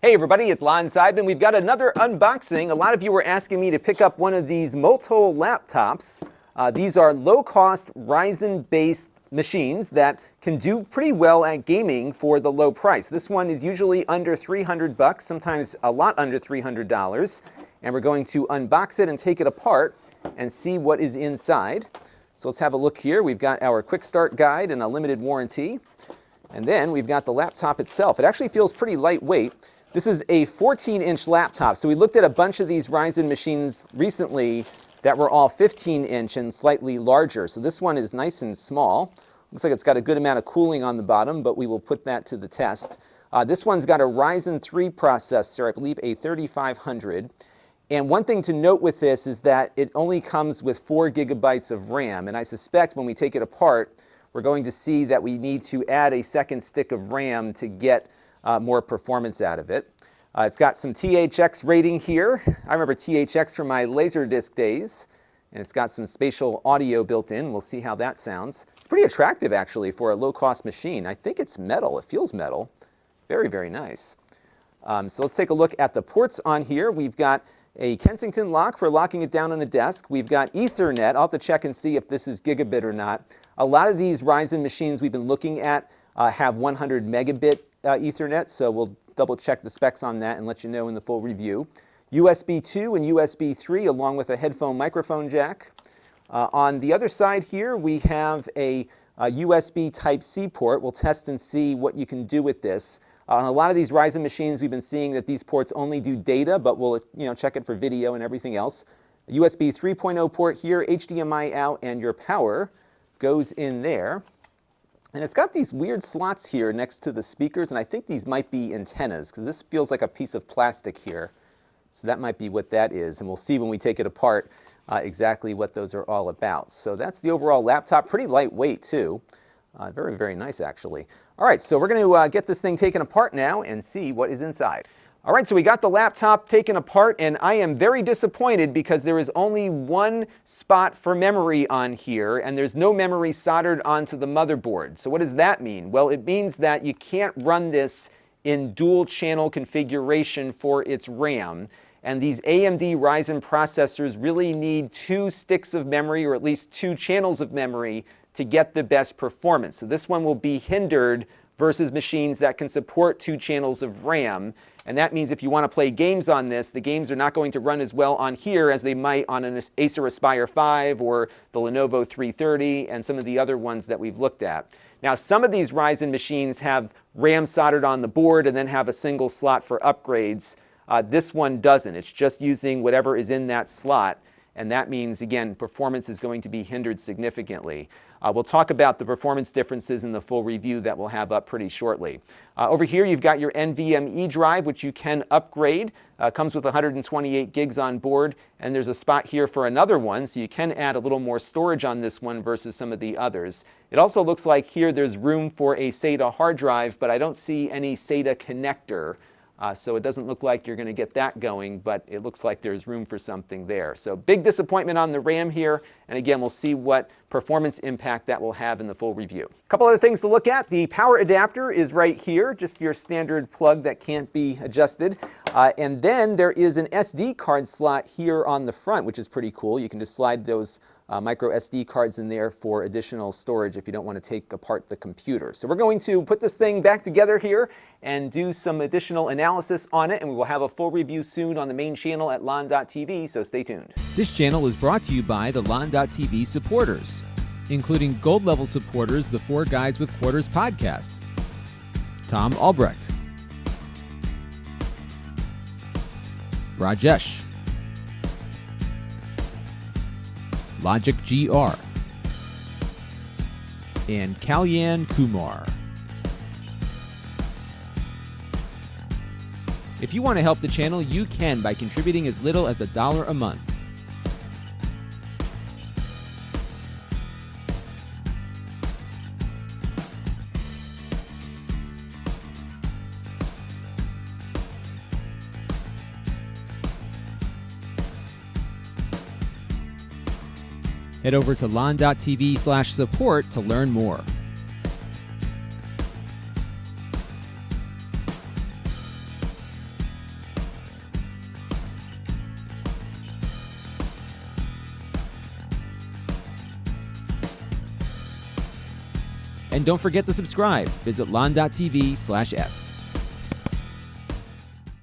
Hey everybody, it's Lon Seidman. We've got another unboxing. A lot of you were asking me to pick up one of these Motile laptops. These are low-cost Ryzen-based machines that can do pretty well at gaming for the low price. This one is usually under $300, sometimes a lot under $300. And we're going to unbox it and take it apart and see what is inside. So let's have a look here. We've got our quick start guide and a limited warranty. And then we've got the laptop itself. It actually feels pretty lightweight. This is a 14-inch laptop. So we looked at a bunch of these Ryzen machines recently that were all 15-inch and slightly larger. So this one is nice and small. Looks like it's got a good amount of cooling on the bottom, but we will put that to the test. This one's got a Ryzen 3 processor, I believe a 3500. And one thing to note with this is that it only comes with 4 gigabytes of RAM. And I suspect when we take it apart, we're going to see that we need to add a second stick of RAM to get more performance out of it. It's got some THX rating here. I remember THX from my Laserdisc days. And it's got some spatial audio built in. We'll see how that sounds. Pretty attractive, actually, for a low-cost machine. I think it's metal. It feels metal. Very, very nice. So let's take a look at the ports on here. We've got a Kensington lock for locking it down on a desk. We've got Ethernet. I'll have to check and see if this is gigabit or not. A lot of these Ryzen machines we've been looking at have 100 megabit Ethernet, so we'll double check the specs on that and let you know in the full review. USB 2 and USB 3 along with a headphone microphone jack. On the other side here we have a USB Type-C port. We'll test and see what you can do with this. On a lot of these Ryzen machines we've been seeing that these ports only do data, but we'll check it for video and everything else. USB 3.0 port here, HDMI out, and your power goes in there. And it's got these weird slots here next to the speakers, and I think these might be antennas because this feels like a piece of plastic here. So that might be what that is, and we'll see when we take it apart exactly what those are all about. So that's the overall laptop. Pretty lightweight too. Very, very nice actually. All right, so we're going to get this thing taken apart now and see what is inside. All right, so we got the laptop taken apart, and I am very disappointed because there is only one spot for memory on here, and there's no memory soldered onto the motherboard. So what does that mean? Well, it means that you can't run this in dual channel configuration for its RAM. And these AMD Ryzen processors really need 2 sticks of memory, or at least 2 channels of memory, to get the best performance. So this one will be hindered versus machines that can support 2 channels of RAM. And that means if you want to play games on this, the games are not going to run as well on here as they might on an Acer Aspire 5 or the Lenovo 330 and some of the other ones that we've looked at. Now, some of these Ryzen machines have RAM soldered on the board and then have a single slot for upgrades. This one doesn't. It's just using whatever is in that slot. And that means, again, performance is going to be hindered significantly. We'll talk about the performance differences in the full review that we'll have up pretty shortly. Over here, you've got your NVMe drive, which you can upgrade. Comes with 128 gigs on board, and there's a spot here for another one, so you can add a little more storage on this one versus some of the others. It also looks like here there's room for a SATA hard drive, but I don't see any SATA connector. So it doesn't look like you're going to get that going, but it looks like there's room for something there. So big disappointment on the RAM here, and again, we'll see what performance impact that will have in the full review. A couple other things to look at. The power adapter is right here, just your standard plug that can't be adjusted. And then there is an SD card slot here on the front, which is pretty cool. You can just slide those micro SD cards in there for additional storage if you don't want to take apart the computer. So we're going to put this thing back together here and do some additional analysis on it, and we will have a full review soon on the main channel at lon.tv, so stay tuned. This channel is brought to you by the lon.tv supporters, including gold level supporters, the 4 Guys with Quarters podcast, Tom Albrecht, Rajesh, Logic GR, and Kalyan Kumar. If you want to help the channel, you can by contributing as little as $1 a month. Head over to lon.tv/support to learn more. And don't forget to subscribe. Visit lon.tv/s.